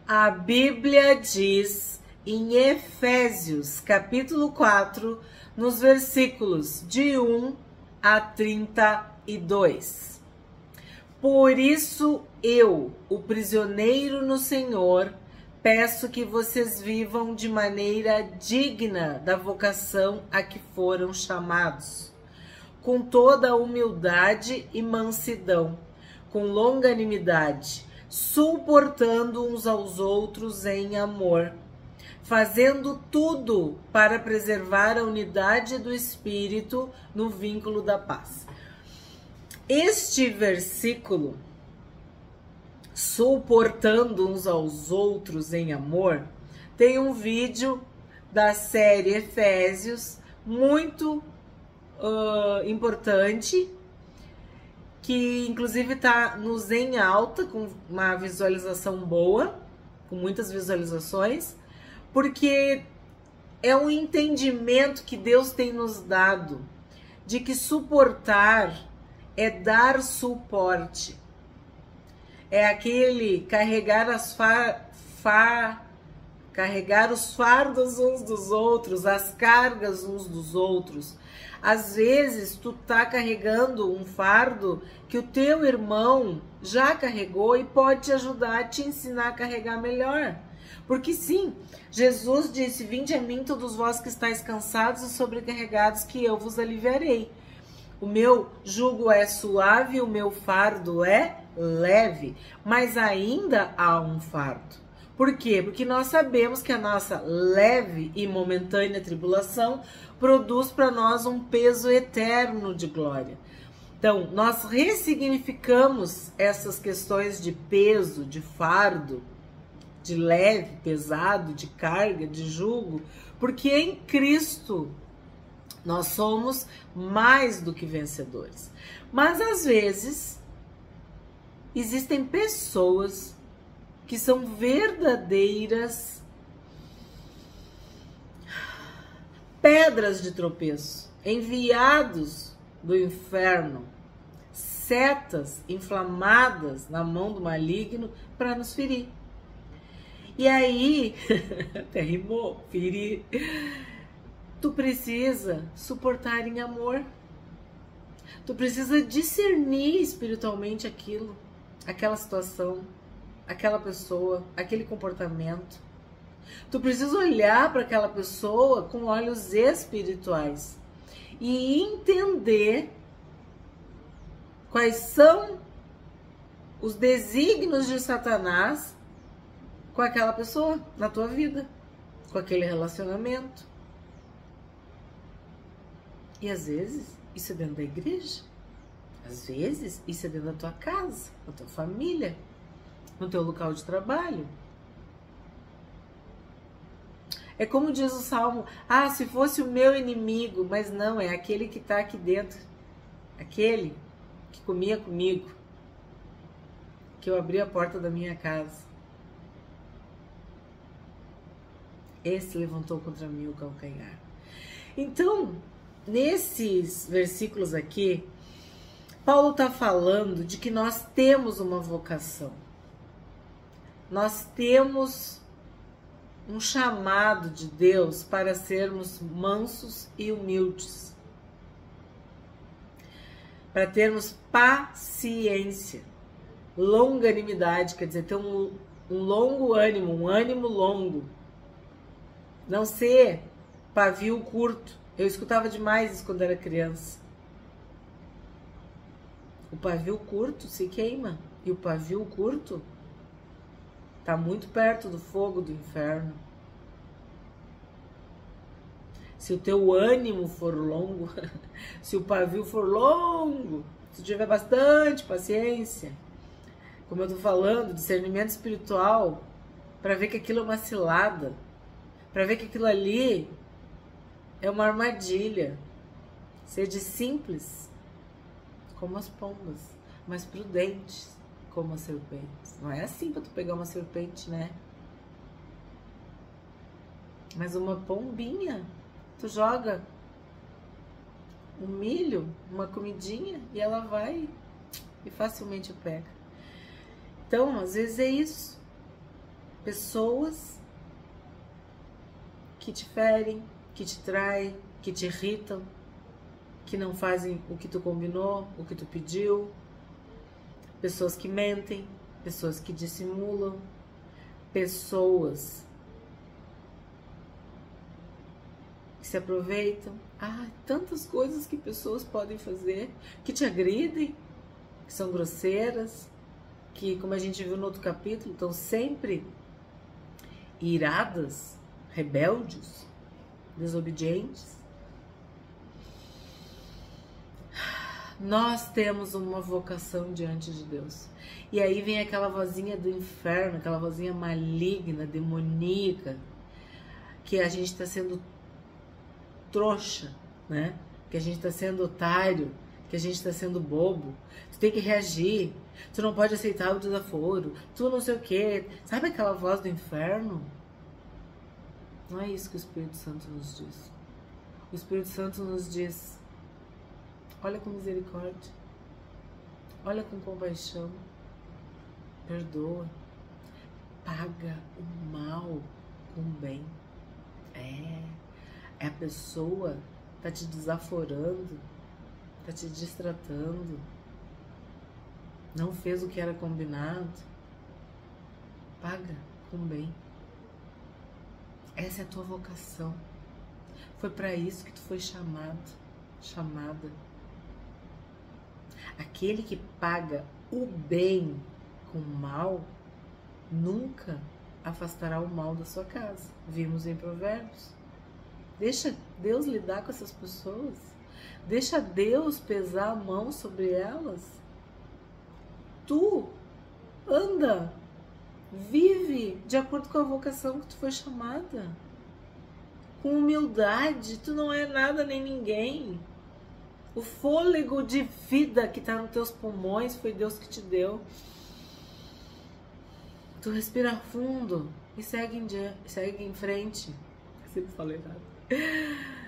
A Bíblia diz em Efésios, capítulo 4, nos versículos de 1 a 32. Por isso eu, o prisioneiro no Senhor, peço que vocês vivam de maneira digna da vocação a que foram chamados, com toda a humildade e mansidão, com longanimidade, suportando uns aos outros em amor, fazendo tudo para preservar a unidade do Espírito no vínculo da paz. Este versículo, suportando uns aos outros em amor, tem um vídeo da série Efésios muito importante, que inclusive está no Zen Alta, com uma visualização boa, com muitas visualizações, porque é um entendimento que Deus tem nos dado de que suportar é dar suporte. É aquele carregar carregar os fardos uns dos outros, as cargas uns dos outros. Às vezes tu tá carregando um fardo que o teu irmão já carregou e pode te ajudar a te ensinar a carregar melhor. Porque sim, Jesus disse: vinde a mim todos vós que estáis cansados e sobrecarregados, que eu vos aliviarei. O meu jugo é suave, o meu fardo é leve, mas ainda há um fardo. Por quê? Porque nós sabemos que a nossa leve e momentânea tribulação produz para nós um peso eterno de glória. Então, nós ressignificamos essas questões de peso, de fardo, de leve, pesado, de carga, de jugo, porque em Cristo nós somos mais do que vencedores. Mas às vezes existem pessoas que são verdadeiras pedras de tropeço, enviados do inferno, setas inflamadas na mão do maligno para nos ferir. E aí, até rimou, ferir, tu precisa suportar em amor. Tu precisa discernir espiritualmente aquilo, aquela situação, aquela pessoa, aquele comportamento. Tu precisa olhar para aquela pessoa com olhos espirituais e entender quais são os desígnios de Satanás com aquela pessoa na tua vida, com aquele relacionamento. E às vezes isso é dentro da igreja, às vezes isso é dentro da tua casa, da tua família, no teu local de trabalho. É como diz o Salmo: ah, se fosse o meu inimigo, mas não, é aquele que está aqui dentro, aquele que comia comigo, que eu abri a porta da minha casa. Esse levantou contra mim o calcanhar. Então, nesses versículos aqui, Paulo está falando de que nós temos uma vocação. Nós temos um chamado de Deus para sermos mansos e humildes, para termos paciência, longanimidade, quer dizer, ter um longo ânimo, um ânimo longo, não ser pavio curto. Eu escutava demais isso quando era criança. O pavio curto se queima e o pavio curto está muito perto do fogo do inferno. Se o teu ânimo for longo, se o pavio for longo, se tiver bastante paciência, como eu estou falando, discernimento espiritual, para ver que aquilo é uma cilada, para ver que aquilo ali é uma armadilha. Sede simples como as pombas, mas prudentes como as serpentes. Não é assim para tu pegar uma serpente, né? Mas uma pombinha, tu joga um milho, uma comidinha, e ela vai e facilmente pega. Então, às vezes é isso. Pessoas que te ferem, que te traem, que te irritam, que não fazem o que tu combinou, o que tu pediu. Pessoas que mentem, pessoas que dissimulam, pessoas que se aproveitam. Tantas coisas que pessoas podem fazer, que te agridem, que são grosseiras, que, como a gente viu no outro capítulo, estão sempre iradas, rebeldes, desobedientes. Nós temos uma vocação diante de Deus. E aí vem aquela vozinha do inferno, aquela vozinha maligna, demoníaca, que a gente está sendo trouxa, né? Que a gente está sendo otário, que a gente está sendo bobo. Tu tem que reagir, tu não pode aceitar o desaforo, tu não sei o quê. Sabe aquela voz do inferno? Não é isso que o Espírito Santo nos diz. O Espírito Santo nos diz: olha com misericórdia, olha com compaixão, perdoa, paga o mal com o bem. É a pessoa tá te desaforando, tá te distratando, não fez o que era combinado, paga com o bem. Essa é a tua vocação. Foi para isso que tu foi chamado, chamada. Aquele que paga o bem com o mal nunca afastará o mal da sua casa. Vimos em Provérbios. Deixa Deus lidar com essas pessoas. Deixa Deus pesar a mão sobre elas. Tu anda, vive de acordo com a vocação que tu foi chamada. Com humildade, tu não é nada nem ninguém. O fôlego de vida que está nos teus pulmões foi Deus que te deu. Tu respira fundo e segue em frente. Eu sempre falei errado.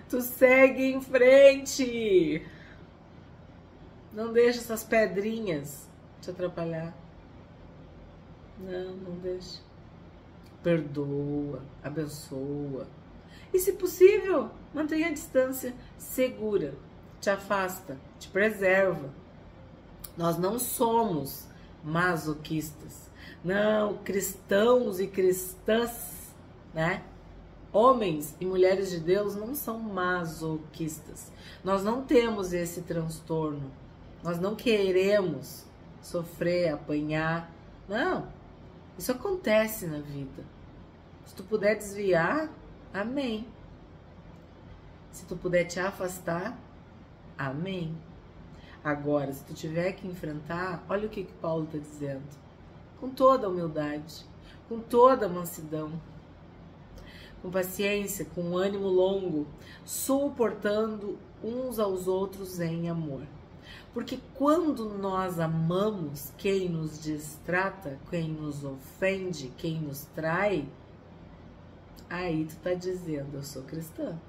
Tu segue em frente. Não deixa essas pedrinhas te atrapalhar. Não deixa. Perdoa, abençoa. E, se possível, mantenha a distância segura. Te afasta, te preserva. Nós não somos masoquistas. Não, cristãos e cristãs, né? Homens e mulheres de Deus não são masoquistas. Nós não temos esse transtorno. Nós não queremos sofrer, apanhar. Não, isso acontece na vida. Se tu puder desviar, amém. Se tu puder te afastar, amém. Agora, se tu tiver que enfrentar, olha o que Paulo está dizendo. Com toda a humildade, com toda a mansidão, com paciência, com ânimo longo, suportando uns aos outros em amor. Porque quando nós amamos quem nos distrata, quem nos ofende, quem nos trai, aí tu tá dizendo: eu sou cristã,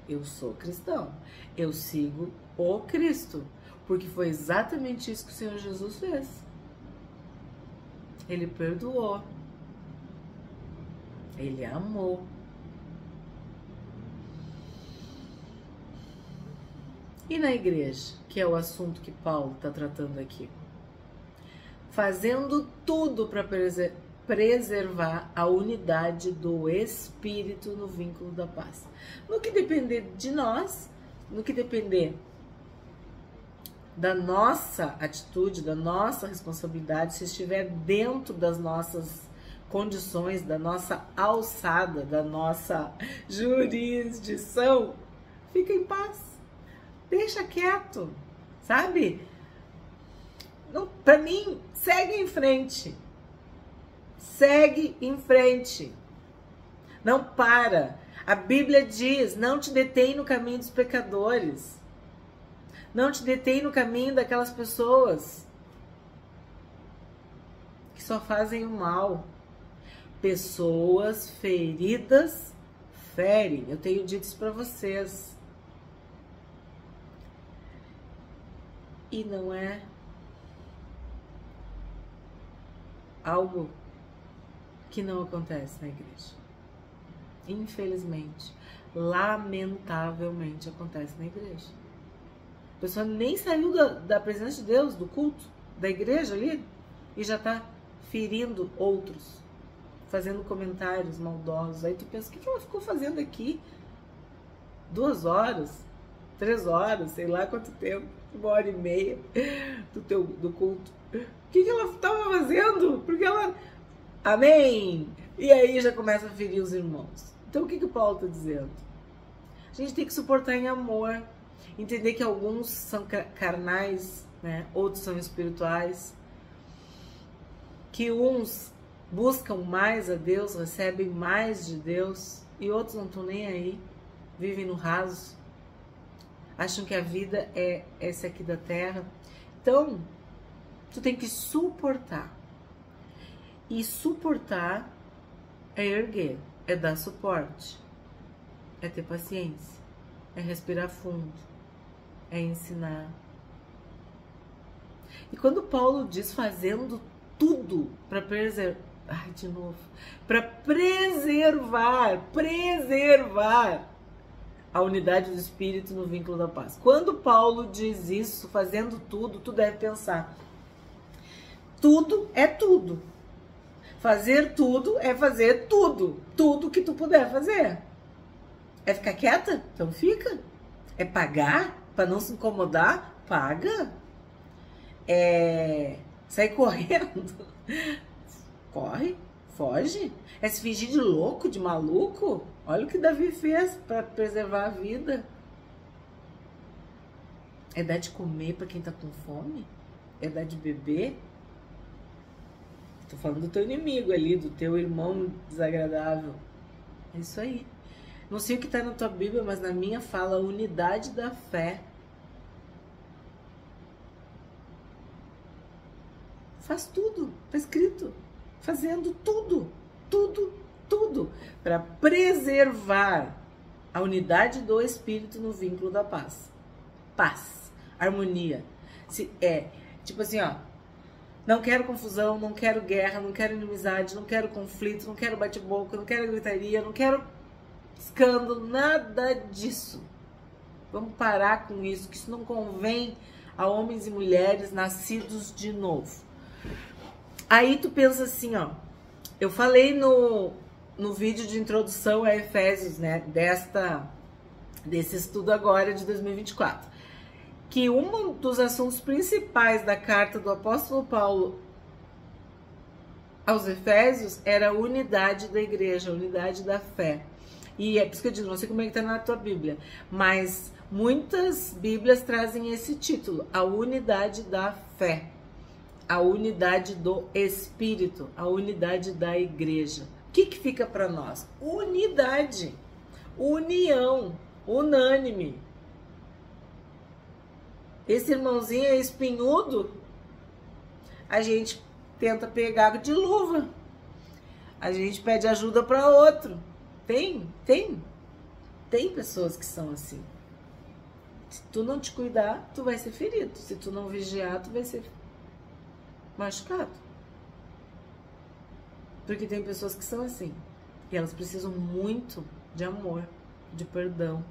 eu sou cristão, eu sigo o Cristo. Porque foi exatamente isso que o Senhor Jesus fez. Ele perdoou, ele amou. E na igreja, que é o assunto que Paulo está tratando aqui? Fazendo tudo para preservar a unidade do Espírito no vínculo da paz. No que depender de nós, no que depender da nossa atitude, da nossa responsabilidade, se estiver dentro das nossas condições, da nossa alçada, da nossa jurisdição, fica em paz. Deixa quieto, sabe? Não, para mim, segue em frente. Segue em frente. Não para. A Bíblia diz: não te detém no caminho dos pecadores. Não te detém no caminho daquelas pessoas que só fazem o mal. Pessoas feridas ferem. Eu tenho dito isso para vocês. E não é algo que não acontece na igreja. Infelizmente, lamentavelmente acontece na igreja. A pessoa nem saiu da presença de Deus, do culto, da igreja ali, e já está ferindo outros, fazendo comentários maldosos. Aí tu pensa, o que ela ficou fazendo aqui? 2 horas, 3 horas, sei lá quanto tempo, 1h30 do culto. O que ela estava fazendo? Porque ela... Amém! E aí já começa a ferir os irmãos. Então o que o Paulo está dizendo? A gente tem que suportar em amor, entender que alguns são carnais, né? Outros são espirituais, que uns buscam mais a Deus, recebem mais de Deus, e outros não estão nem aí, vivem no raso, acham que a vida é essa aqui da terra. Então, tu tem que suportar. E suportar é erguer, é dar suporte, é ter paciência, é respirar fundo, é ensinar. E quando Paulo diz fazendo tudo para preservar, para preservar a unidade do Espírito no vínculo da paz. Quando Paulo diz isso, fazendo tudo, tu deve pensar, tudo é tudo. Fazer tudo é fazer tudo. Tudo que tu puder fazer. É ficar quieta? Então fica. É pagar para não se incomodar? Paga. É sair correndo? Corre, foge. É se fingir de louco, de maluco? Olha o que Davi fez para preservar a vida. É dar de comer para quem tá com fome? É dar de beber? Tô falando do teu inimigo ali, do teu irmão desagradável. É isso aí. Não sei o que tá na tua Bíblia, mas na minha fala unidade da fé. Faz tudo, tá escrito. Fazendo tudo, tudo, para preservar a unidade do Espírito no vínculo da paz. Paz, harmonia. Tipo assim, ó. Não quero confusão, não quero guerra, não quero inimizade, não quero conflito, não quero bate-boca, não quero gritaria, não quero escândalo, nada disso. Vamos parar com isso, que isso não convém a homens e mulheres nascidos de novo. Aí tu pensa assim, ó, eu falei no vídeo de introdução a Efésios, né, desse estudo agora de 2024, que um dos assuntos principais da carta do apóstolo Paulo aos Efésios era a unidade da igreja, a unidade da fé. E é por isso que eu digo, não sei como é que tá na tua Bíblia, mas muitas Bíblias trazem esse título, a unidade da fé, a unidade do Espírito, a unidade da igreja. O que fica para nós? Unidade, união, unânime. Esse irmãozinho é espinhudo, a gente tenta pegar de luva, a gente pede ajuda para outro. Tem pessoas que são assim. Se tu não te cuidar, tu vai ser ferido. Se tu não vigiar, tu vai ser machucado. Porque tem pessoas que são assim. E elas precisam muito de amor, de perdão,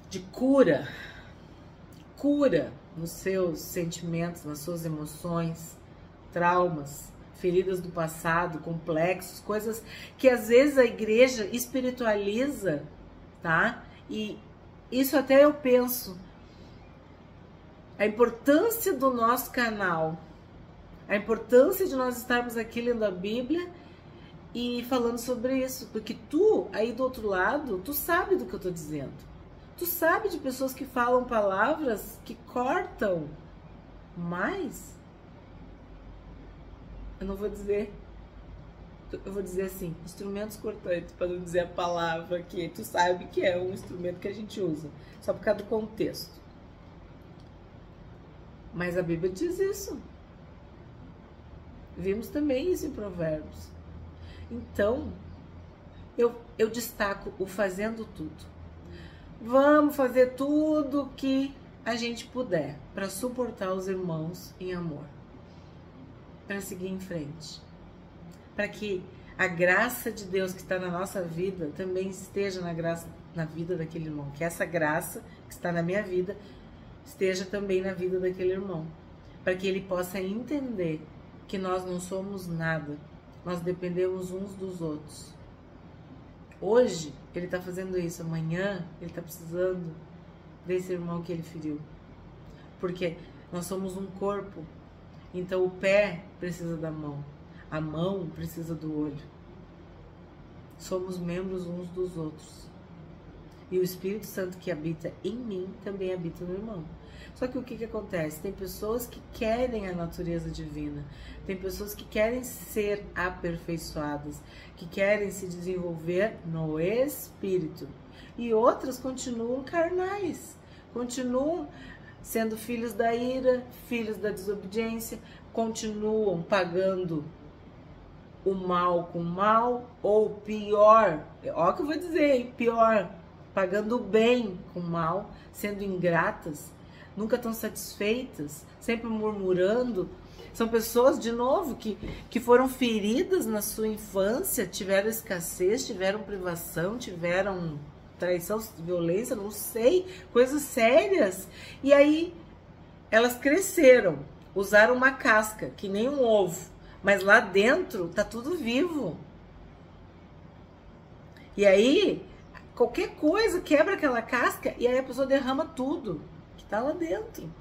de cura. Cura nos seus sentimentos, nas suas emoções, traumas, feridas do passado, complexos, coisas que às vezes a igreja espiritualiza, tá? E isso até eu penso, a importância do nosso canal, a importância de nós estarmos aqui lendo a Bíblia e falando sobre isso, porque tu, aí do outro lado, tu sabe do que eu tô dizendo. Tu sabe de pessoas que falam palavras que cortam, mas eu não vou dizer, eu vou dizer assim, instrumentos cortantes, para não dizer a palavra que tu sabe que é um instrumento que a gente usa, só por causa do contexto. Mas a Bíblia diz isso. Vimos também isso em Provérbios. Então, eu destaco o fazendo tudo. Vamos fazer tudo que a gente puder para suportar os irmãos em amor, para seguir em frente. para que a graça de Deus que está na nossa vida também esteja na vida daquele irmão. Que essa graça que está na minha vida esteja também na vida daquele irmão. Para que ele possa entender que nós não somos nada. Nós dependemos uns dos outros. Hoje ele está fazendo isso, amanhã ele está precisando desse irmão que ele feriu. Porque nós somos um corpo. Então o pé precisa da mão. A mão precisa do olho. Somos membros uns dos outros. E o Espírito Santo que habita em mim também habita no irmão. Só que o que acontece? Tem pessoas que querem a natureza divina. Tem pessoas que querem ser aperfeiçoadas. Que querem se desenvolver no Espírito. E outras continuam carnais. Continuam sendo filhos da ira, filhos da desobediência. Continuam pagando o mal com mal, ou pior, ó o que eu vou dizer, hein? Pior, pagando o bem com mal, sendo ingratas, nunca estão satisfeitas, sempre murmurando. São pessoas, de novo, que foram feridas na sua infância, tiveram escassez, tiveram privação, tiveram traição, violência, não sei, coisas sérias. E aí elas cresceram, usaram uma casca, que nem um ovo. Mas lá dentro tá tudo vivo. E aí, qualquer coisa quebra aquela casca e aí a pessoa derrama tudo que tá lá dentro.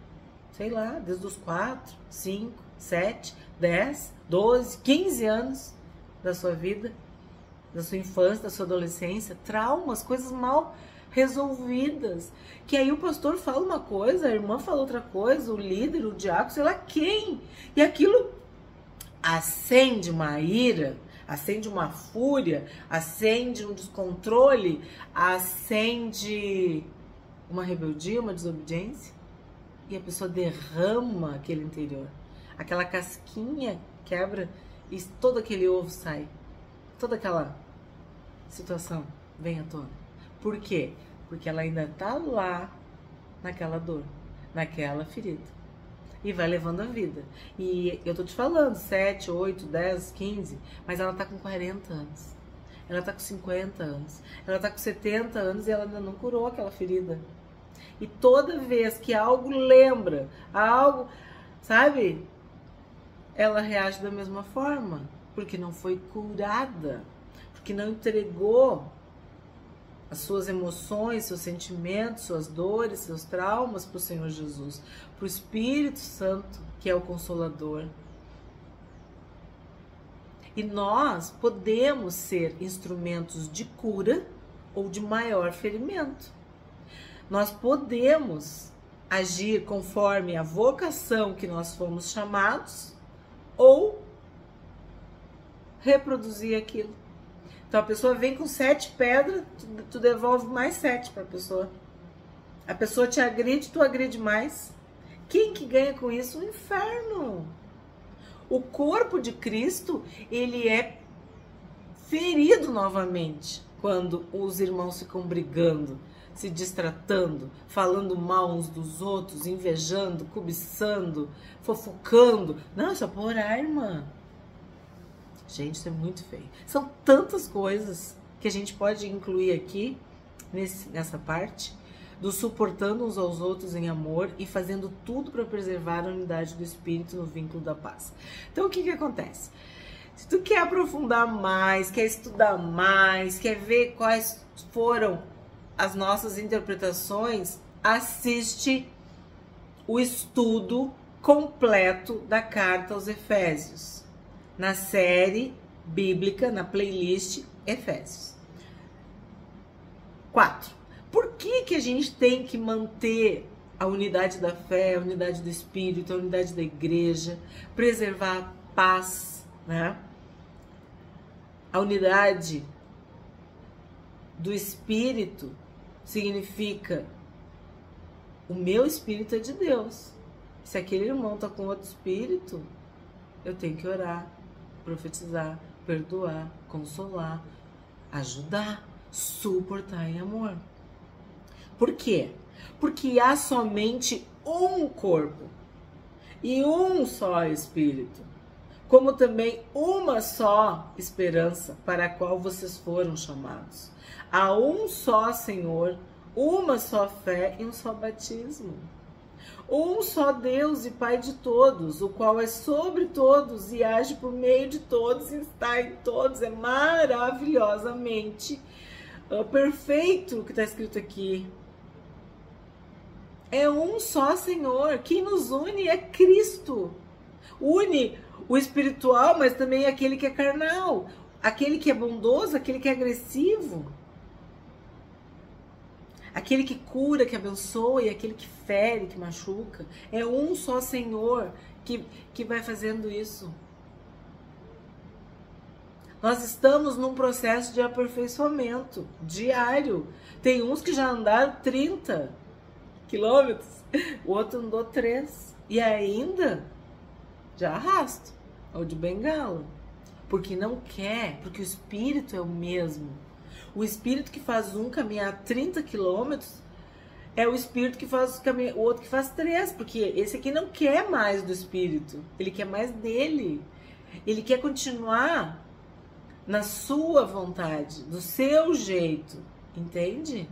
Sei lá, desde os 4, 5, 7, 10, 12, 15 anos da sua vida, da sua infância, da sua adolescência, traumas, coisas mal resolvidas. Que aí o pastor fala uma coisa, a irmã fala outra coisa, o líder, o diácono, sei lá quem. E aquilo acende uma ira, acende uma fúria, acende um descontrole, acende uma rebeldia, uma desobediência, e a pessoa derrama aquele interior. Aquela casquinha quebra e todo aquele ovo sai. Toda aquela situação vem à tona. Por quê? Porque ela ainda está lá naquela dor, naquela ferida. E vai levando a vida. E eu tô te falando, 7, 8, 10, 15, mas ela tá com 40 anos. Ela tá com 50 anos. Ela tá com 70 anos e ela ainda não curou aquela ferida. E toda vez que algo lembra, algo, sabe? Ela reage da mesma forma. Porque não foi curada. Porque não entregou as suas emoções, seus sentimentos, suas dores, seus traumas para o Senhor Jesus, para o Espírito Santo, que é o Consolador. E nós podemos ser instrumentos de cura ou de maior ferimento. Nós podemos agir conforme a vocação que nós fomos chamados ou reproduzir aquilo. Então a pessoa vem com 7 pedras, tu devolve mais 7 para a pessoa. A pessoa te agride, tu agride mais. Quem que ganha com isso? O inferno. O corpo de Cristo, ele é ferido novamente quando os irmãos ficam brigando, se distratando, falando mal uns dos outros, invejando, cobiçando, fofocando. Não, é só pra orar, irmã. Gente, isso é muito feio. São tantas coisas que a gente pode incluir aqui nessa parte do suportando uns aos outros em amor e fazendo tudo para preservar a unidade do espírito no vínculo da paz. Então, o que acontece? Se tu quer aprofundar mais, quer estudar mais, quer ver quais foram as nossas interpretações, assiste o estudo completo da carta aos Efésios, na série bíblica, na playlist Efésios. 4. Por que a gente tem que manter a unidade da fé, a unidade do espírito, a unidade da igreja, preservar a paz, né? A unidade do espírito significa o meu espírito é de Deus. Se aquele irmão está com outro espírito, eu tenho que orar, profetizar, perdoar, consolar, ajudar, suportar em amor. Por quê? Porque há somente um corpo e um só espírito. como também uma só esperança para a qual vocês foram chamados. Há um só Senhor, uma só fé e um só batismo. Um só Deus e Pai de todos, o qual é sobre todos e age por meio de todos e está em todos. É maravilhosamente perfeito o que está escrito aqui. É um só Senhor. Quem nos une é Cristo. Une o espiritual, mas também aquele que é carnal. Aquele que é bondoso, aquele que é agressivo. Aquele que cura, que abençoa, e aquele que fere, que machuca. É um só Senhor que vai fazendo isso. Nós estamos num processo de aperfeiçoamento diário. Tem uns que já andaram 30 quilômetros, o outro andou 3. E ainda já arrasta, ou de bengala. Porque não quer, porque o espírito é o mesmo. O espírito que faz um caminhar 30 quilômetros é o espírito que faz o outro que faz 3, porque esse aqui não quer mais do espírito, ele quer mais dele. Ele quer continuar na sua vontade, do seu jeito, entende?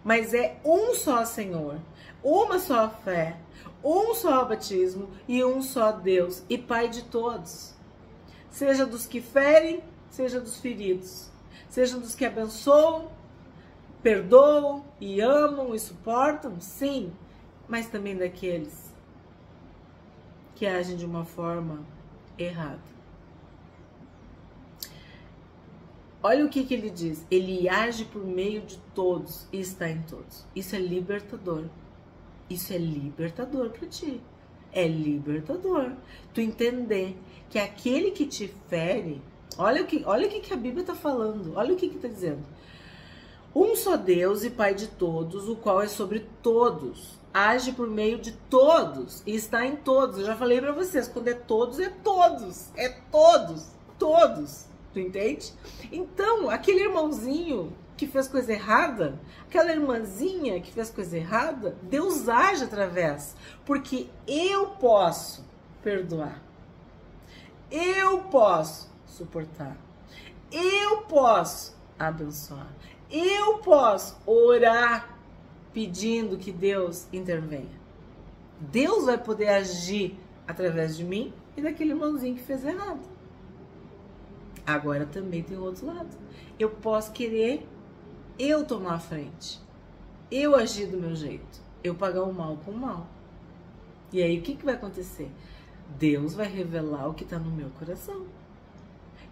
Mas é um só Senhor, uma só fé, um só batismo e um só Deus e Pai de todos. Seja dos que ferem, seja dos feridos. Sejam dos que abençoam, perdoam e amam e suportam, sim, mas também daqueles que agem de uma forma errada. Olha o que ele diz. Ele age por meio de todos e está em todos. Isso é libertador. Isso é libertador para ti. É libertador. Tu entender que aquele que te fere... Olha o que a Bíblia está falando. Olha o que está dizendo. Um só Deus e Pai de todos, o qual é sobre todos. Age por meio de todos e está em todos. Eu já falei para vocês, quando é todos, é todos. É todos. Todos. Tu entende? Então, aquele irmãozinho que fez coisa errada, aquela irmãzinha que fez coisa errada, Deus age através. Porque eu posso perdoar. Eu posso suportar. Eu posso abençoar. Eu posso orar pedindo que Deus intervenha. Deus vai poder agir através de mim e daquele irmãozinho que fez errado. Agora também tem o outro lado. Eu posso querer eu tomar a frente. Eu agir do meu jeito. Eu pagar o mal com o mal. E aí o que vai acontecer? Deus vai revelar o que está no meu coração.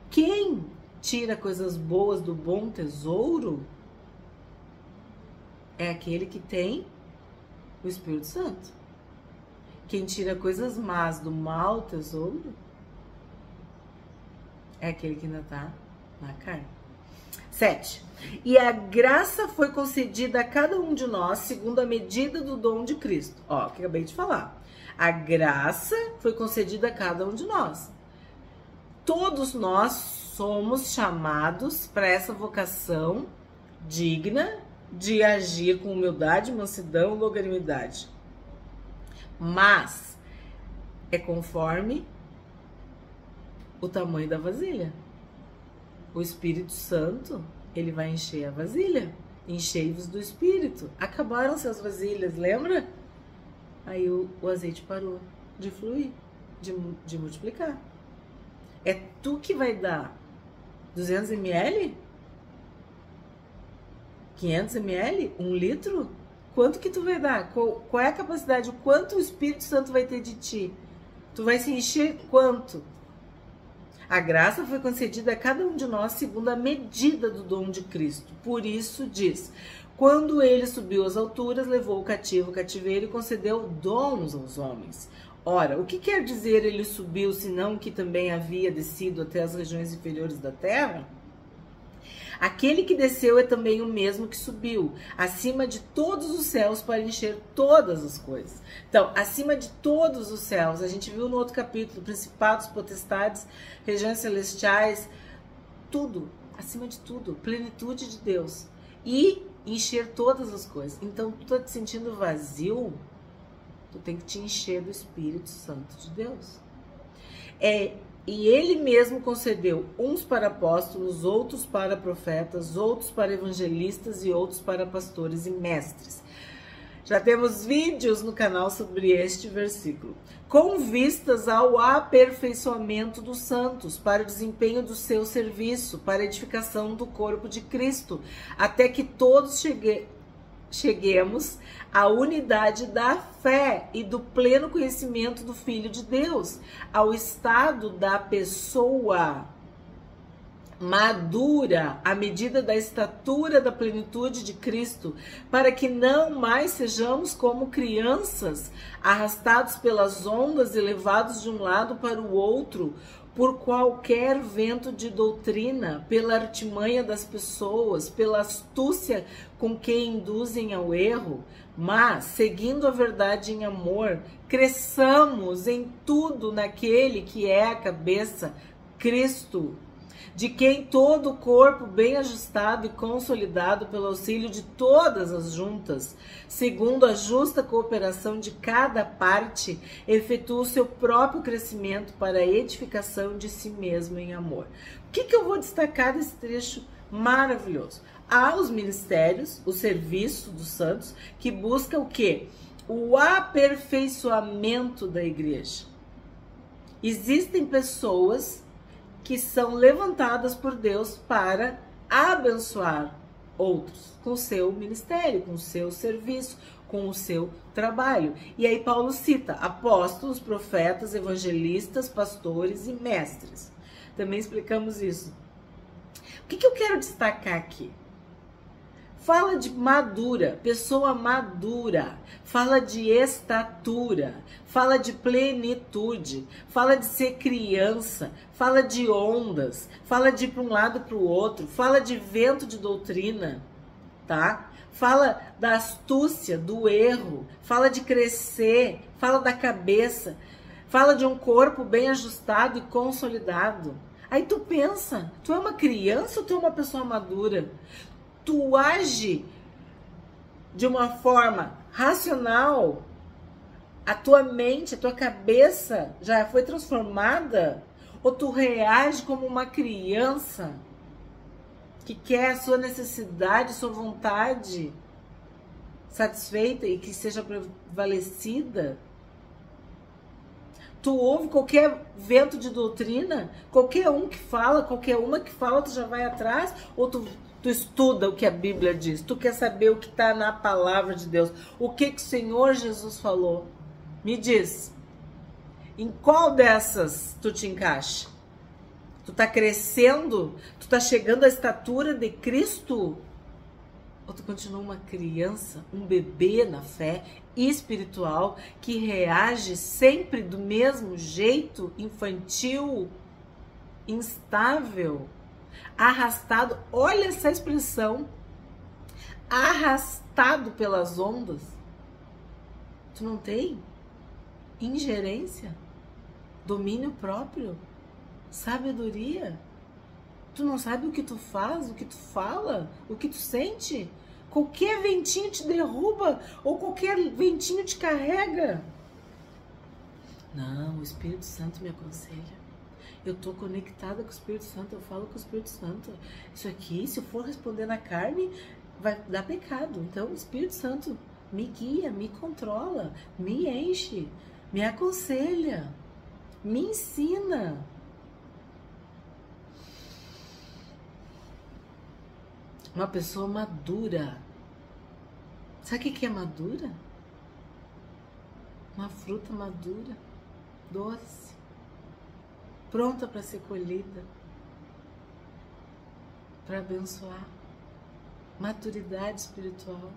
Quem tira coisas boas do bom tesouro é aquele que tem o Espírito Santo. Quem tira coisas más do mau tesouro é aquele que ainda está na carne. 7. E a graça foi concedida a cada um de nós segundo a medida do dom de Cristo. Ó, que eu acabei de falar. A graça foi concedida a cada um de nós. Todos nós somos chamados para essa vocação digna de agir com humildade, mansidão e longanimidade. Mas é conforme o tamanho da vasilha. O Espírito Santo, ele vai encher a vasilha. Enchei-vos do Espírito. Acabaram-se as vasilhas, lembra? Aí o azeite parou de fluir, de multiplicar. É tu que vai dar 200 ml? 500 ml? 1 litro? Quanto que tu vai dar? Qual é a capacidade? O quanto o Espírito Santo vai ter de ti? Tu vai se encher quanto? A graça foi concedida a cada um de nós segundo a medida do dom de Cristo. Por isso diz, quando ele subiu às alturas, levou o cativo ao cativeiro e concedeu dons aos homens. Ora, o que quer dizer ele subiu, senão que também havia descido até as regiões inferiores da terra? Aquele que desceu é também o mesmo que subiu, acima de todos os céus para encher todas as coisas. Então, acima de todos os céus, a gente viu no outro capítulo, principados, potestades, regiões celestiais, tudo, acima de tudo, plenitude de Deus. E encher todas as coisas. Então, tu tá te sentindo vazio? Tu tem que te encher do Espírito Santo de Deus. É E ele mesmo concedeu uns para apóstolos, outros para profetas, outros para evangelistas e outros para pastores e mestres. Já temos vídeos no canal sobre este versículo. Com vistas ao aperfeiçoamento dos santos, para o desempenho do seu serviço, para a edificação do corpo de Cristo, até que todos cheguemos à unidade da fé e do pleno conhecimento do Filho de Deus, ao estado da pessoa madura, à medida da estatura da plenitude de Cristo, para que não mais sejamos como crianças, arrastados pelas ondas e levados de um lado para o outro, por qualquer vento de doutrina, pela artimanha das pessoas, pela astúcia com que induzem ao erro, mas, seguindo a verdade em amor, cresçamos em tudo naquele que é a cabeça, Cristo, de quem todo o corpo bem ajustado e consolidado pelo auxílio de todas as juntas, segundo a justa cooperação de cada parte, efetua o seu próprio crescimento para a edificação de si mesmo em amor. O que eu vou destacar desse trecho maravilhoso? Há os ministérios, o serviço dos santos, que busca o quê? O aperfeiçoamento da igreja. Existem pessoas que são levantadas por Deus para abençoar outros com o seu ministério, com o seu serviço, com o seu trabalho. E aí Paulo cita apóstolos, profetas, evangelistas, pastores e mestres. Também explicamos isso. O que eu quero destacar aqui? Fala de madura, pessoa madura, fala de estatura, fala de plenitude, fala de ser criança, fala de ondas, fala de ir para um lado para o outro, fala de vento de doutrina, tá? Fala da astúcia, do erro, fala de crescer, fala da cabeça, fala de um corpo bem ajustado e consolidado. Aí tu pensa, tu é uma criança ou tu é uma pessoa madura? Tu age de uma forma racional, a tua mente, a tua cabeça já foi transformada, ou tu reage como uma criança que quer a sua necessidade, sua vontade satisfeita e que seja prevalecida? Tu ouve qualquer vento de doutrina, qualquer um que fala, qualquer uma que fala, tu já vai atrás, ou tu estuda o que a Bíblia diz, tu quer saber o que está na palavra de Deus, o que o Senhor Jesus falou. Me diz, em qual dessas tu te encaixa? Tu tá crescendo? Tu tá chegando à estatura de Cristo? Ou tu continua uma criança, um bebê na fé espiritual que reage sempre do mesmo jeito, infantil, instável? Arrastado, olha essa expressão, arrastado pelas ondas. Tu não tem ingerência, domínio próprio, sabedoria. Tu não sabe o que tu faz, o que tu fala, o que tu sente. Qualquer ventinho te derruba ou qualquer ventinho te carrega. Não, o Espírito Santo me aconselha. Eu estou conectada com o Espírito Santo, eu falo com o Espírito Santo. Isso aqui, se eu for responder na carne, vai dar pecado. Então, o Espírito Santo me guia, me controla, me enche, me aconselha, me ensina. Uma pessoa madura. Sabe o que é madura? Uma fruta madura, doce, pronta para ser colhida, para abençoar. Maturidade espiritual.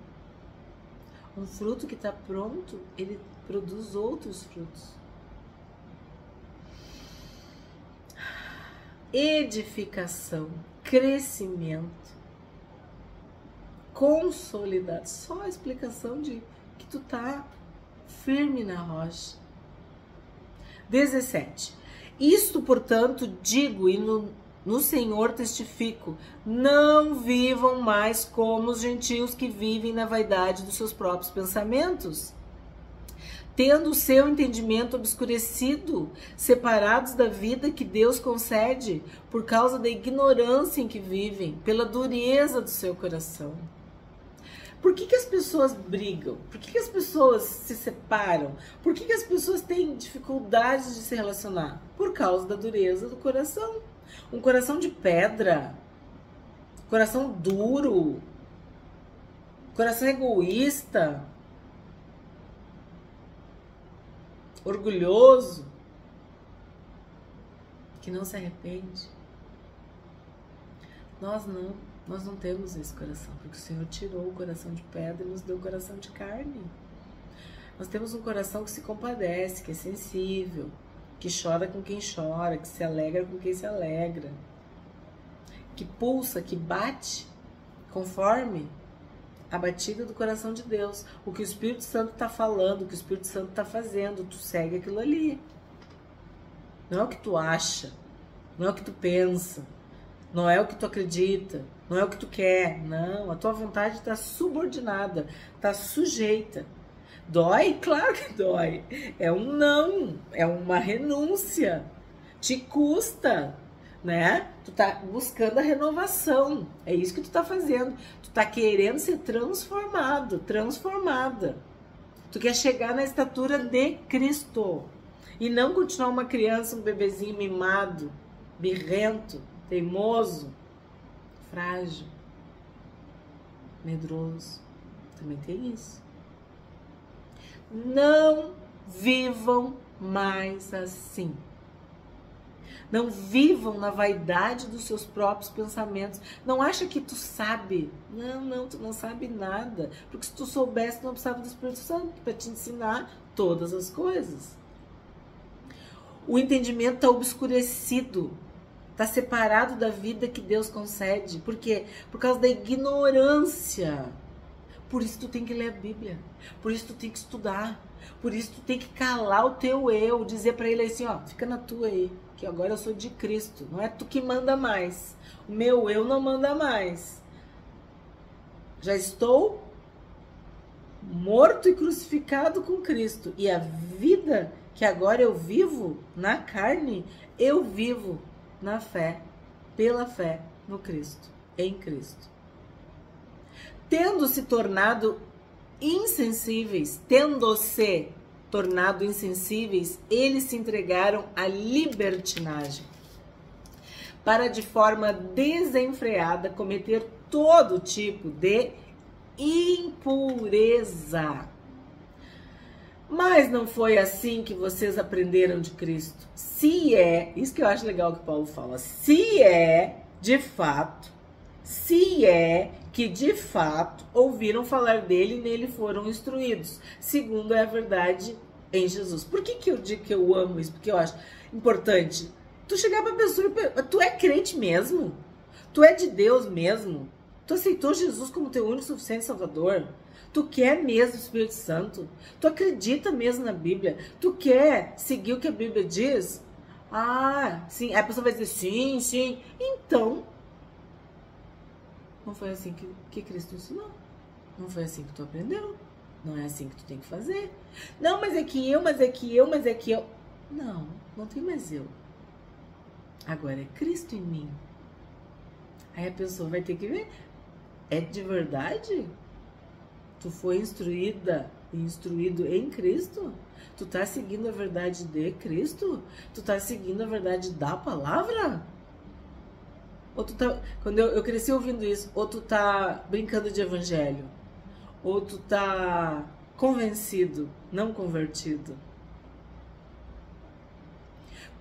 Um fruto que está pronto, ele produz outros frutos. Edificação, crescimento, consolidado. Só a explicação de que tu tá firme na rocha. 17. Isto, portanto, digo e no Senhor testifico, não vivam mais como os gentios que vivem na vaidade dos seus próprios pensamentos, tendo o seu entendimento obscurecido, separados da vida que Deus concede, por causa da ignorância em que vivem, pela dureza do seu coração. Por que as pessoas brigam? Por que as pessoas se separam? Por que as pessoas têm dificuldades de se relacionar? Por causa da dureza do coração. Um coração de pedra, coração duro, coração egoísta, orgulhoso, que não se arrepende. Nós não temos esse coração, porque o Senhor tirou o coração de pedra e nos deu o coração de carne. Nós temos um coração que se compadece, que é sensível, que chora com quem chora, que se alegra com quem se alegra, que pulsa, que bate conforme a batida do coração de Deus. O que o Espírito Santo está falando, o que o Espírito Santo está fazendo, tu segue aquilo ali. Não é o que tu acha, não é o que tu pensa, não é o que tu acredita, não é o que tu quer. Não, a tua vontade está subordinada, está sujeita. Dói? Claro que dói. É um não, é uma renúncia. Te custa, né? Tu tá buscando a renovação. É isso que tu tá fazendo. Tu tá querendo ser transformado, transformada. Tu quer chegar na estatura de Cristo. E não continuar uma criança, um bebezinho mimado, birrento, teimoso, frágil, medroso. Também tem isso. Não vivam mais assim. Não vivam na vaidade dos seus próprios pensamentos. Não acha que tu sabe. Não, tu não sabe nada. Porque se tu soubesse, não precisava do Espírito Santo para te ensinar todas as coisas. O entendimento está obscurecido. Está separado da vida que Deus concede. Por quê? Por causa da ignorância. Por isso tu tem que ler a Bíblia. Por isso tu tem que estudar. Por isso tu tem que calar o teu eu. Dizer para ele assim, ó, fica na tua aí. Que agora eu sou de Cristo. Não é tu que manda mais. O meu eu não manda mais. Já estou morto e crucificado com Cristo. E a vida que agora eu vivo na carne, eu vivo na fé, pela fé no Cristo, em Cristo. Tendo-se tornado insensíveis, tendo-se tornado insensíveis, eles se entregaram à libertinagem, para de forma desenfreada cometer todo tipo de impureza. Mas não foi assim que vocês aprenderam de Cristo. Se é, isso que eu acho legal que Paulo fala, se é de fato ouviram falar dele e nele foram instruídos, segundo é a verdade em Jesus. Por que eu digo que eu amo isso? Porque eu acho importante. Tu chegar pra pessoa e perguntar, tu é crente mesmo? Tu é de Deus mesmo? Tu aceitou Jesus como teu único e suficiente Salvador? Tu quer mesmo o Espírito Santo? Tu acredita mesmo na Bíblia? Tu quer seguir o que a Bíblia diz? Ah, sim. Aí a pessoa vai dizer sim, sim. Então, não foi assim que Cristo ensinou. Não foi assim que tu aprendeu. Não é assim que tu tem que fazer. Não, mas é que eu. Não, não tem mais eu. Agora é Cristo em mim. Aí a pessoa vai ter que ver. É de verdade? Tu foi instruída e instruído em Cristo? Tu tá seguindo a verdade de Cristo? Tu tá seguindo a verdade da palavra? Ou tu tá... Quando eu cresci ouvindo isso, ou tu tá brincando de evangelho, ou tu tá convencido, não convertido.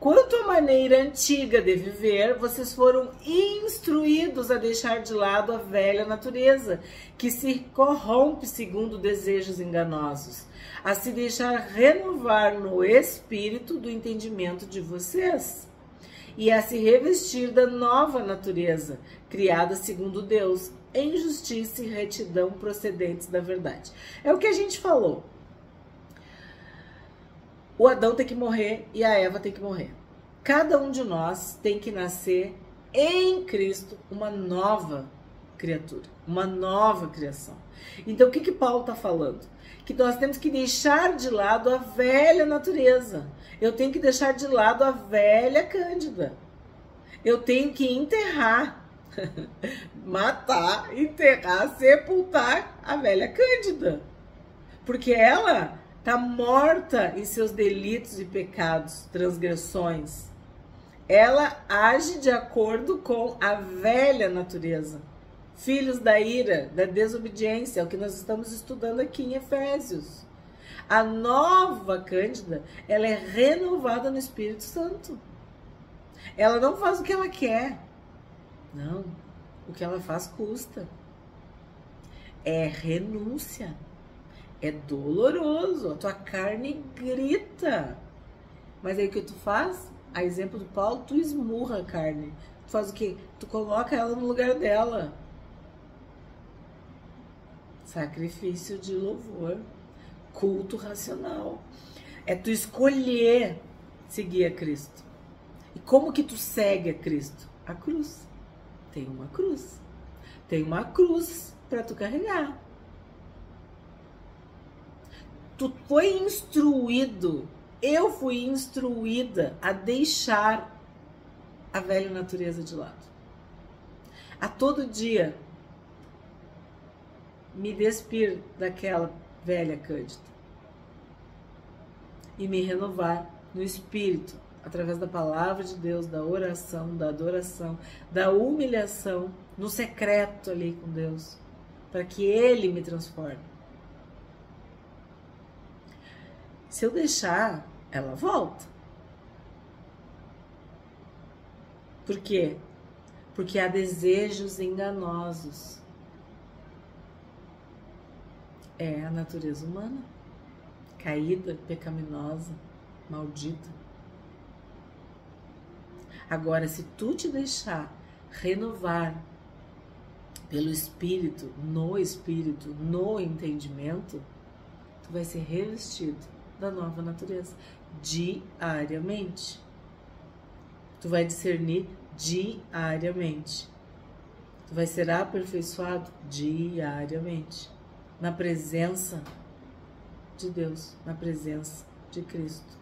Quanto à maneira antiga de viver, vocês foram instruídos a deixar de lado a velha natureza, que se corrompe segundo desejos enganosos, a se deixar renovar no espírito do entendimento de vocês, e a se revestir da nova natureza, criada segundo Deus, em justiça e retidão procedentes da verdade. É o que a gente falou. O Adão tem que morrer e a Eva tem que morrer. Cada um de nós tem que nascer em Cristo uma nova criatura, uma nova criação. Então, o que Paulo está falando? Que nós temos que deixar de lado a velha natureza. Eu tenho que deixar de lado a velha Cândida. Eu tenho que enterrar, matar, enterrar, sepultar a velha Cândida. Porque ela está morta em seus delitos e pecados, transgressões. Ela age de acordo com a velha natureza. Filhos da ira, da desobediência, é o que nós estamos estudando aqui em Efésios. A nova Cândida, ela é renovada no Espírito Santo. Ela não faz o que ela quer. Não, o que ela faz custa. É renúncia. É doloroso. A tua carne grita. Mas aí o que tu faz? A exemplo do Paulo, tu esmurra a carne. Tu faz o quê? Tu coloca ela no lugar dela. Sacrifício de louvor. Culto racional. É tu escolher seguir a Cristo. E como que tu segue a Cristo? A cruz. Tem uma cruz. Tem uma cruz para tu carregar. Tu foi instruído, eu fui instruída a deixar a velha natureza de lado. A todo dia me despir daquela velha Cândida e me renovar no Espírito, através da palavra de Deus, da oração, da adoração, da humilhação, no secreto ali com Deus, para que Ele me transforme. Se eu deixar, ela volta. Por quê? Porque há desejos enganosos. É a natureza humana, caída, pecaminosa, maldita. Agora, se tu te deixar renovar pelo Espírito, no entendimento, tu vai ser revestido da nova natureza diariamente. Tu vai discernir diariamente. Tu vai ser aperfeiçoado diariamente. Na presença de Deus, na presença de Cristo.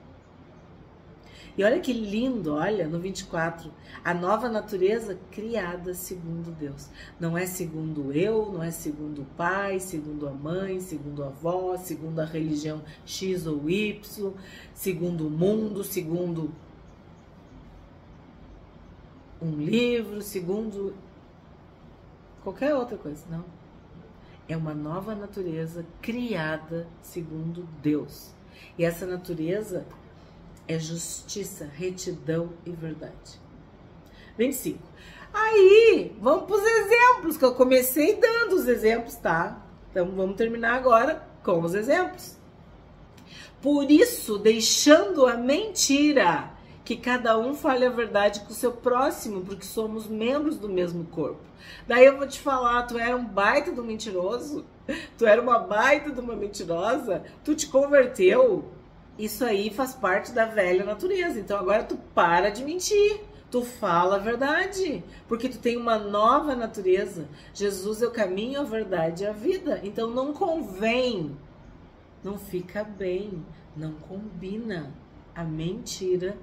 E olha que lindo, olha, no 24, a nova natureza criada segundo Deus. Não é segundo eu, não é segundo o pai, segundo a mãe, segundo a avó, segundo a religião X ou Y, segundo o mundo, segundo um livro, segundo qualquer outra coisa, não. É uma nova natureza criada segundo Deus. E essa natureza é justiça, retidão e verdade. 25. Aí, vamos para os exemplos, que eu comecei dando os exemplos, tá? Então, vamos terminar agora com os exemplos. Por isso, deixando a mentira, que cada um fale a verdade com o seu próximo, porque somos membros do mesmo corpo. Daí eu vou te falar, tu era um baita do mentiroso, tu era uma baita de uma mentirosa, tu te converteu. Isso aí faz parte da velha natureza. Então agora tu para de mentir. Tu fala a verdade. Porque tu tem uma nova natureza. Jesus é o caminho, a verdade e a vida. Então não convém. Não fica bem. Não combina a mentira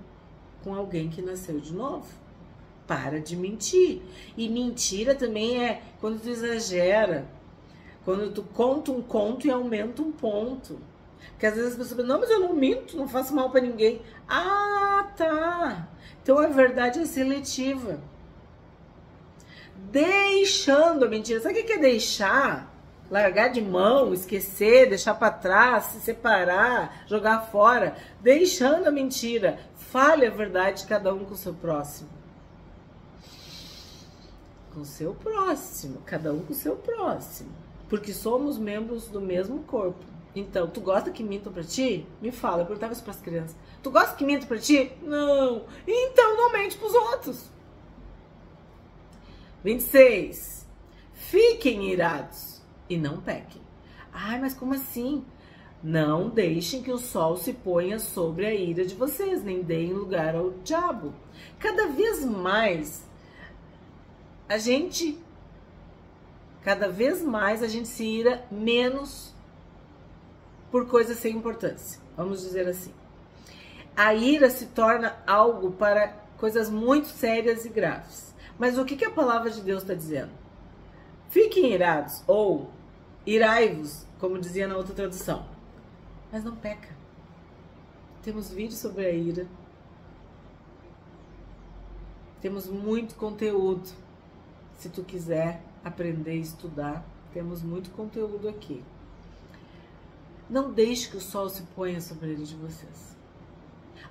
com alguém que nasceu de novo. Para de mentir. E mentira também é quando tu exagera. Quando tu conta um conto e aumenta um ponto. Porque às vezes as pessoas falam, não, mas eu não minto, não faço mal pra ninguém. Ah, tá. Então a verdade é seletiva. Deixando a mentira. Sabe o que é deixar? Largar de mão, esquecer, deixar pra trás, se separar, jogar fora. Deixando a mentira. Fale a verdade, cada um com o seu próximo. Com o seu próximo. Cada um com o seu próximo. Porque somos membros do mesmo corpo. Então, tu gosta que mintam pra ti? Me fala, eu perguntava isso pras crianças. Tu gosta que mintam pra ti? Não. Então, não mente pros outros. 26. Fiquem irados e não pequem. Ai, mas como assim? Não deixem que o sol se ponha sobre a ira de vocês, nem deem lugar ao diabo. Cada vez mais, a gente Cada vez mais a gente se ira menos por coisas sem importância, vamos dizer assim. A ira se torna algo para coisas muito sérias e graves. Mas o que a palavra de Deus está dizendo? Fiquem irados, ou irai-vos, como dizia na outra tradução. Mas não peca. Temos vídeo sobre a ira. Temos muito conteúdo. Se tu quiser aprender e estudar, temos muito conteúdo aqui. Não deixe que o sol se ponha sobre ele de vocês.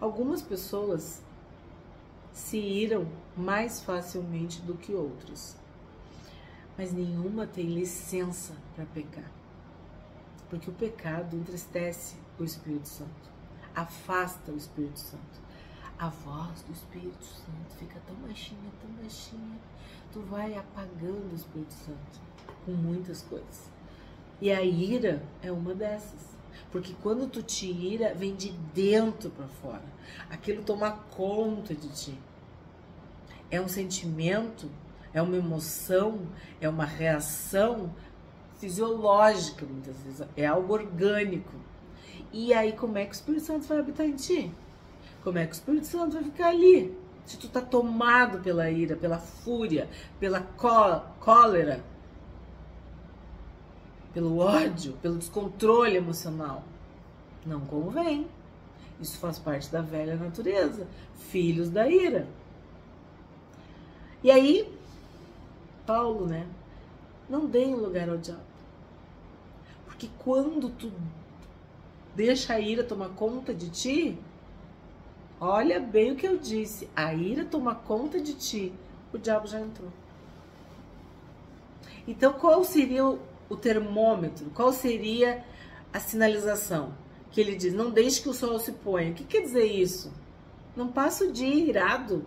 Algumas pessoas se iram mais facilmente do que outras, mas nenhuma tem licença para pecar, porque o pecado entristece o Espírito Santo, afasta o Espírito Santo. A voz do Espírito Santo fica tão baixinha, tu vai apagando o Espírito Santo com muitas coisas. E a ira é uma dessas. Porque quando tu te ira, vem de dentro para fora. Aquilo toma conta de ti. É um sentimento, é uma emoção, é uma reação fisiológica, muitas vezes. É algo orgânico. E aí, como é que o Espírito Santo vai habitar em ti? Como é que o Espírito Santo vai ficar ali? Se tu tá tomado pela ira, pela fúria, pela cólera, pelo ódio, pelo descontrole emocional. Não convém. Isso faz parte da velha natureza. Filhos da ira. E aí, Paulo, né? Não deem lugar ao diabo. Porque quando tu deixa a ira tomar conta de ti, olha bem o que eu disse. A ira toma conta de ti. O diabo já entrou. Então, qual seria o termômetro? Qual seria a sinalização? Que ele diz, não deixe que o sol se ponha. O que quer dizer isso? Não passa o dia irado.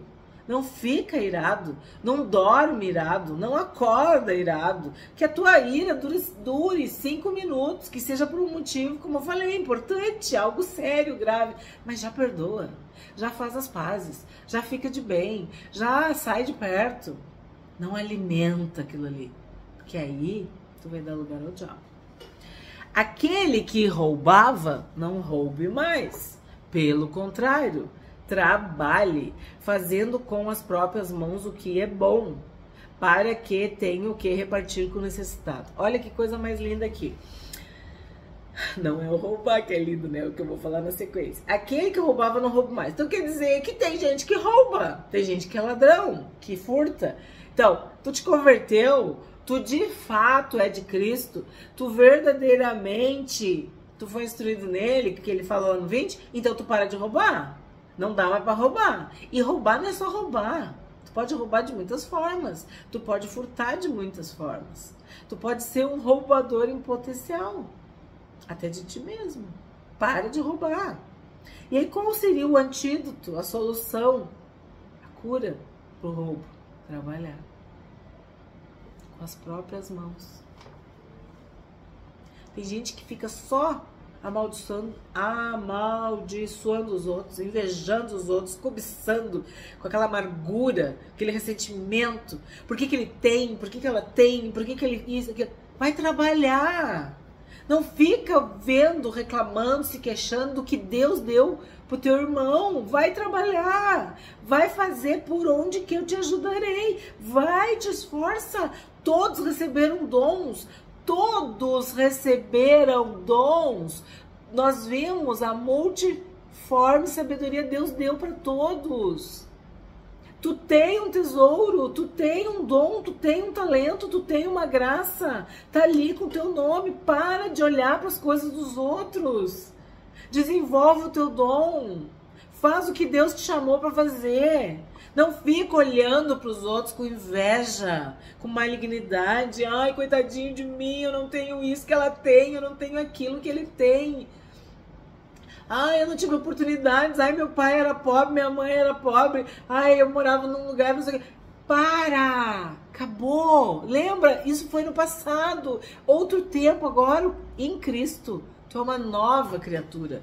Não fica irado. Não dorme irado. Não acorda irado. Que a tua ira dure 5 minutos. Que seja por um motivo, como eu falei, importante. Algo sério, grave. Mas já perdoa. Já faz as pazes. Já fica de bem. Já sai de perto. Não alimenta aquilo ali. Porque aí tu vai dar lugar ao diabo. Aquele que roubava, não roube mais. Pelo contrário, trabalhe, fazendo com as próprias mãos o que é bom, para que tenha o que repartir com o necessitado. Olha que coisa mais linda aqui. Não é o roubar que é lindo, né? O que eu vou falar na sequência. Aquele que roubava não rouba mais. Então quer dizer que tem gente que rouba, tem gente que é ladrão, que furta. Então, tu te converteu, tu de fato é de Cristo, tu verdadeiramente, tu foi instruído nele, que ele falou no 20, então tu para de roubar. Não dá mais para roubar. E roubar não é só roubar. Tu pode roubar de muitas formas. Tu pode furtar de muitas formas. Tu pode ser um roubador em potencial. Até de ti mesmo. Para de roubar. E aí qual seria o antídoto, a solução, a cura pro roubo? Trabalhar. Com as próprias mãos. Tem gente que fica só amaldiçoando os outros, invejando os outros, cobiçando, com aquela amargura, aquele ressentimento. Por que ele tem? Por que ela tem? Por que ele isso? Aquilo? Vai trabalhar. Não fica vendo, reclamando, se queixando do que Deus deu pro teu irmão. Vai trabalhar. Vai fazer por onde que eu te ajudarei. Vai, te esforça. Todos receberam dons. Todos receberam dons. Nós vimos a multiforme sabedoria Deus deu para todos. Tu tem um tesouro, tu tem um dom, tu tem um talento, tu tem uma graça. Tá ali com o teu nome. Para de olhar para as coisas dos outros. Desenvolve o teu dom. Faz o que Deus te chamou para fazer. Não fica olhando para os outros com inveja, com malignidade. Ai, coitadinho de mim, eu não tenho isso que ela tem, eu não tenho aquilo que ele tem. Ai, eu não tive oportunidades. Ai, meu pai era pobre, minha mãe era pobre. Ai, eu morava num lugar, não sei o que. Para! Acabou! Lembra? Isso foi no passado. Outro tempo agora em Cristo. Tu é uma nova criatura.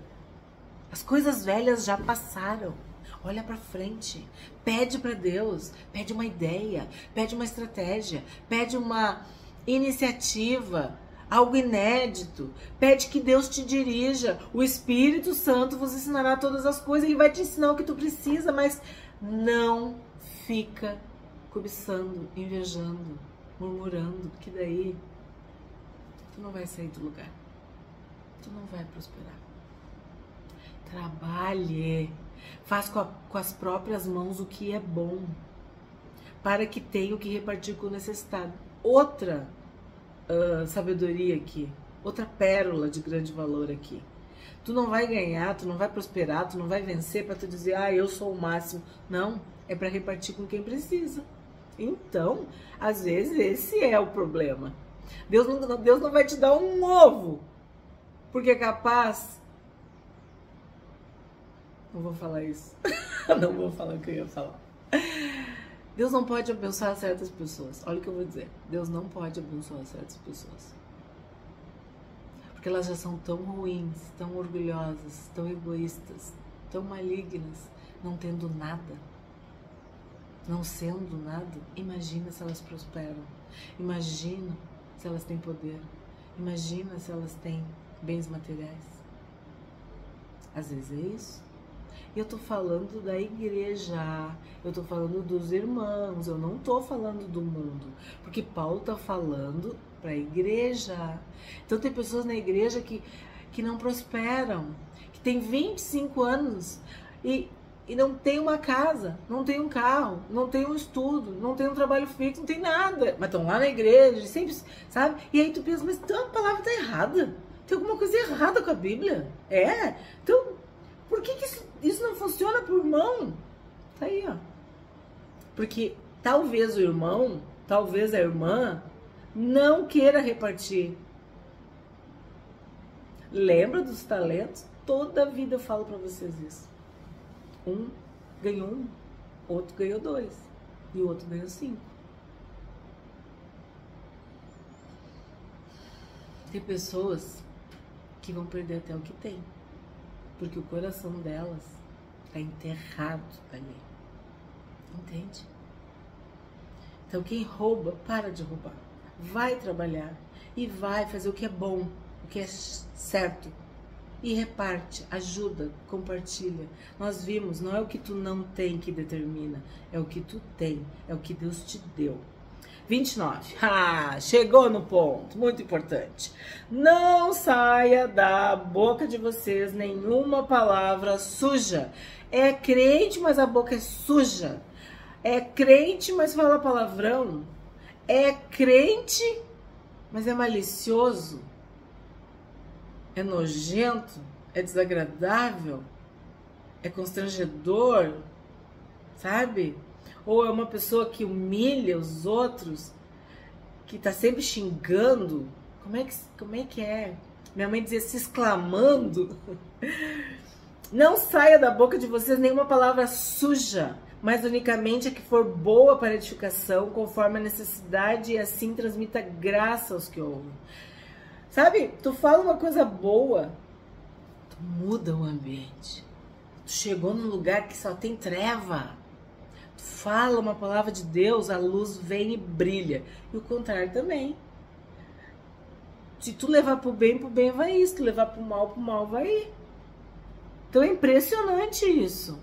As coisas velhas já passaram. Olha para frente, pede para Deus, pede uma ideia, pede uma estratégia, pede uma iniciativa, algo inédito. Pede que Deus te dirija. O Espírito Santo vos ensinará todas as coisas. Ele vai te ensinar o que tu precisa, mas não fica cobiçando, invejando, murmurando, porque daí tu não vai sair do lugar. Tu não vai prosperar. Trabalhe. Faz com as próprias mãos o que é bom, para que tenha o que repartir com o necessitado. Outra sabedoria aqui, outra pérola de grande valor aqui. Tu não vai ganhar, tu não vai prosperar, tu não vai vencer para tu dizer, eu sou o máximo. Não, é para repartir com quem precisa. Então, às vezes esse é o problema. Deus não vai te dar um ovo, porque é capaz... Não vou falar isso. Não vou falar o que eu ia falar. Deus não pode abençoar certas pessoas. Olha o que eu vou dizer. Deus não pode abençoar certas pessoas. Porque elas já são tão ruins, tão orgulhosas, tão egoístas, tão malignas, não tendo nada. Não sendo nada. Imagina se elas prosperam. Imagina se elas têm poder. Imagina se elas têm bens materiais. Às vezes é isso. Eu tô falando da igreja, eu tô falando dos irmãos, eu não tô falando do mundo, porque Paulo tá falando para a igreja. Então tem pessoas na igreja que não prosperam, que tem 25 anos e não tem uma casa, não tem um carro, não tem um estudo, não tem um trabalho fixo, não tem nada, mas estão lá na igreja, sempre, sabe? E aí tu pensa, mas então a palavra tá errada, tem alguma coisa errada com a Bíblia, então... Por que isso não funciona pro irmão? Tá aí, ó. Porque talvez o irmão, talvez a irmã não queira repartir. Lembra dos talentos? Toda a vida eu falo pra vocês isso. Um ganhou 1, outro ganhou 2 e o outro ganhou 5. Tem pessoas que vão perder até o que tem. Porque o coração delas está enterrado ali. Entende? Então quem rouba, para de roubar. Vai trabalhar e vai fazer o que é bom, o que é certo. E reparte, ajuda, compartilha. Nós vimos, não é o que tu não tem que determina, é o que tu tem, é o que Deus te deu. 29. Chegou no ponto, muito importante. Não saia da boca de vocês nenhuma palavra suja. É crente, mas a boca é suja. É crente, mas fala palavrão. É crente, mas é malicioso. É nojento, é desagradável, é constrangedor, sabe? Ou é uma pessoa que humilha os outros, que tá sempre xingando. Como é que é? Minha mãe dizia se exclamando. Não saia da boca de vocês nenhuma palavra suja, mas unicamente a que for boa para edificação, conforme a necessidade, e assim transmita graça aos que ouvem. Sabe, tu fala uma coisa boa, tu muda o ambiente. Tu chegou num lugar que só tem treva. Fala uma palavra de Deus, a luz vem e brilha. E o contrário também. Se tu levar pro bem vai ir. Se tu levar pro mal vai ir. Então é impressionante isso.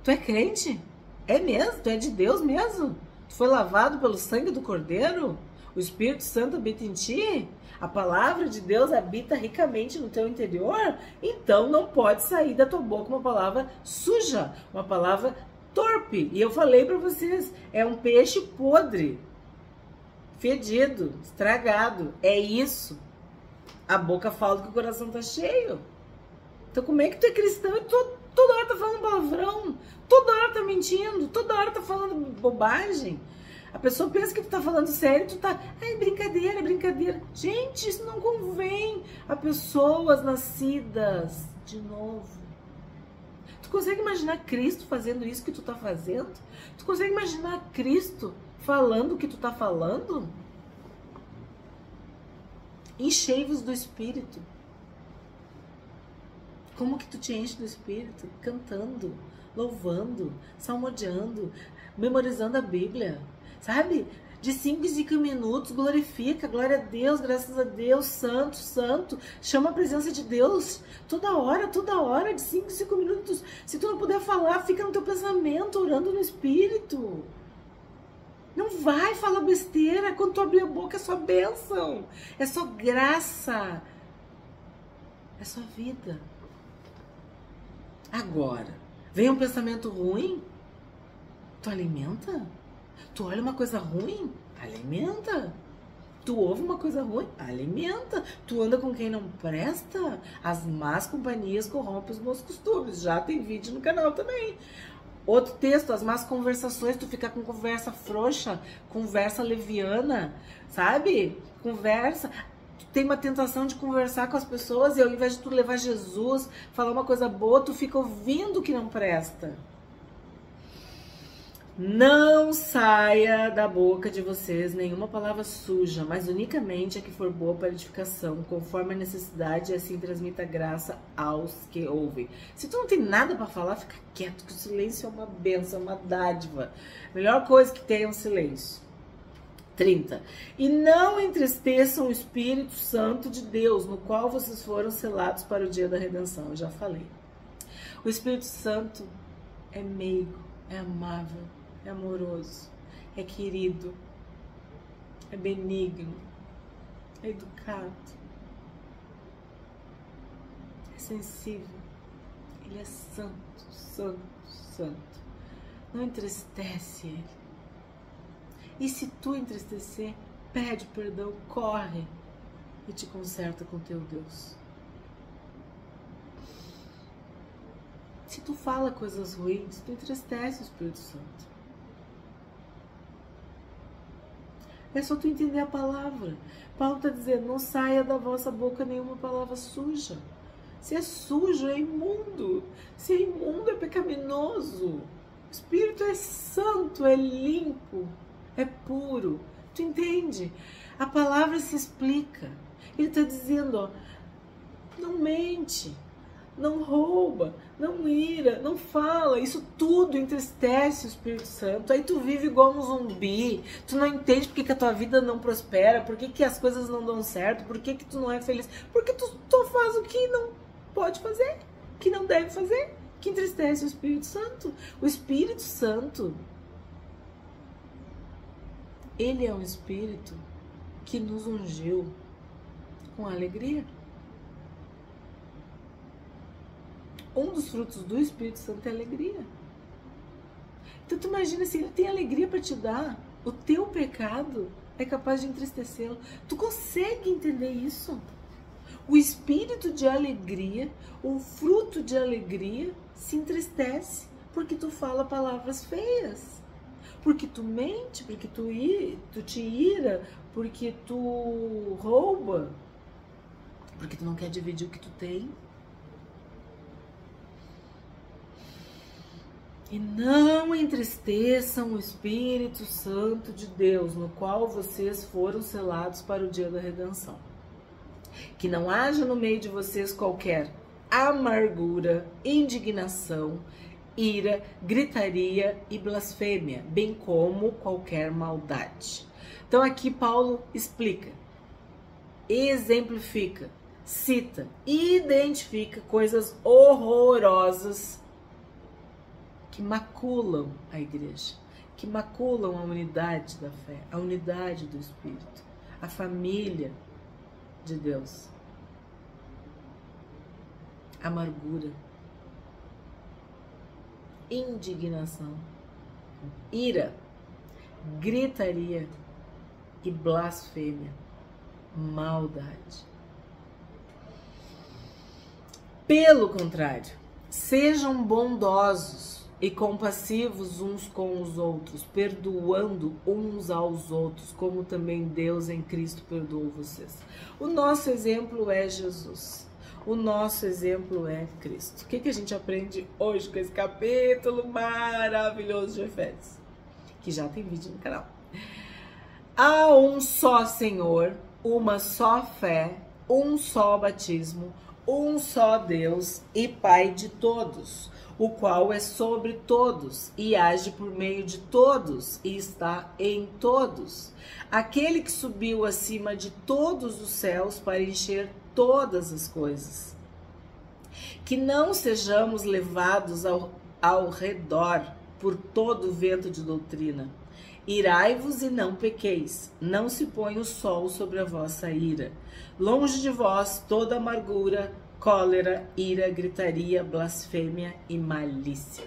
Tu é crente? É mesmo? Tu é de Deus mesmo? Tu foi lavado pelo sangue do Cordeiro? O Espírito Santo habita em ti? A palavra de Deus habita ricamente no teu interior? Então não pode sair da tua boca uma palavra suja, uma palavra torpe. E eu falei para vocês, é um peixe podre, fedido, estragado. É isso. A boca fala que o coração tá cheio. Então como é que tu é cristão e toda hora tá falando palavrão? Toda hora tá mentindo? Toda hora tá falando bobagem? A pessoa pensa que tu tá falando sério e tu tá... Ai, brincadeira, brincadeira. Gente, isso não convém a pessoas nascidas de novo. Tu consegue imaginar Cristo fazendo isso que tu tá fazendo? Tu consegue imaginar Cristo falando o que tu tá falando? Enchei-vos do Espírito. Como que tu te enche do Espírito? Cantando, louvando, salmodiando, memorizando a Bíblia. Sabe? De 5 em 5 minutos, glorifica, glória a Deus, graças a Deus, santo, santo. Chama a presença de Deus toda hora, de 5 em 5 minutos. Se tu não puder falar, fica no teu pensamento, orando no Espírito. Não vai falar besteira. Quando tu abrir a boca, é só bênção, é só graça, é só vida. Agora, vem um pensamento ruim, tu alimenta? Tu olha uma coisa ruim? Alimenta. Tu ouve uma coisa ruim? Alimenta. Tu anda com quem não presta? As más companhias corrompem os bons costumes. Já tem vídeo no canal também. Outro texto, as más conversações, tu fica com conversa frouxa, conversa leviana, sabe? Conversa... Tem uma tentação de conversar com as pessoas e ao invés de tu levar Jesus, falar uma coisa boa, tu fica ouvindo o que não presta. Não saia da boca de vocês nenhuma palavra suja, mas unicamente a que for boa para edificação, conforme a necessidade, e assim transmita graça aos que ouvem. Se tu não tem nada para falar, fica quieto, que o silêncio é uma bênção, é uma dádiva. A melhor coisa que tem é um silêncio. 30. E não entristeçam o Espírito Santo de Deus, no qual vocês foram selados para o dia da redenção. Eu já falei. O Espírito Santo é meigo, é amável, é amoroso, é querido, é benigno, é educado, é sensível. Ele é santo, santo, santo. Não entristece ele. E se tu entristecer, pede perdão, corre e te conserta com teu Deus. Se tu fala coisas ruins, tu entristece o Espírito Santo. É só tu entender a palavra. Paulo está dizendo, não saia da vossa boca nenhuma palavra suja. Se é sujo, é imundo. Se é imundo, é pecaminoso. O Espírito é santo, é limpo, é puro. Tu entende? A palavra se explica. Ele está dizendo, ó, não mente, não rouba, não ira, não fala. Isso tudo entristece o Espírito Santo. Aí tu vive igual um zumbi. Tu não entende por que a tua vida não prospera, por que as coisas não dão certo, por que tu não é feliz. Porque tu faz o que não pode fazer, que não deve fazer, que entristece o Espírito Santo. O Espírito Santo, ele é um Espírito que nos ungiu com alegria. Um dos frutos do Espírito Santo é alegria. Então tu imagina, se ele tem alegria para te dar, o teu pecado é capaz de entristecê-lo. Tu consegue entender isso? O espírito de alegria, o fruto de alegria se entristece porque tu fala palavras feias. Porque tu mente, porque tu te ira, porque tu rouba, porque tu não quer dividir o que tu tem. E não entristeçam o Espírito Santo de Deus, no qual vocês foram selados para o dia da redenção. Que não haja no meio de vocês qualquer amargura, indignação, ira, gritaria e blasfêmia, bem como qualquer maldade. Então aqui Paulo explica, exemplifica, cita, identifica coisas horrorosas que maculam a igreja, que maculam a unidade da fé, a unidade do Espírito, a família de Deus. Amargura, indignação, ira, gritaria e blasfêmia, maldade. Pelo contrário, sejam bondosos e compassivos uns com os outros, perdoando uns aos outros, como também Deus em Cristo perdoou vocês. O nosso exemplo é Jesus. O nosso exemplo é Cristo. O que a gente aprende hoje com esse capítulo maravilhoso de Efésios? Que já tem vídeo no canal. Há um só Senhor, uma só fé, um só batismo, um só Deus e Pai de todos, o qual é sobre todos e age por meio de todos e está em todos. Aquele que subiu acima de todos os céus para encher todas as coisas. Que não sejamos levados ao redor por todo o vento de doutrina. Irai-vos e não pequeis, não se põe o sol sobre a vossa ira. Longe de vós toda amargura, cólera, ira, gritaria, blasfêmia e malícia.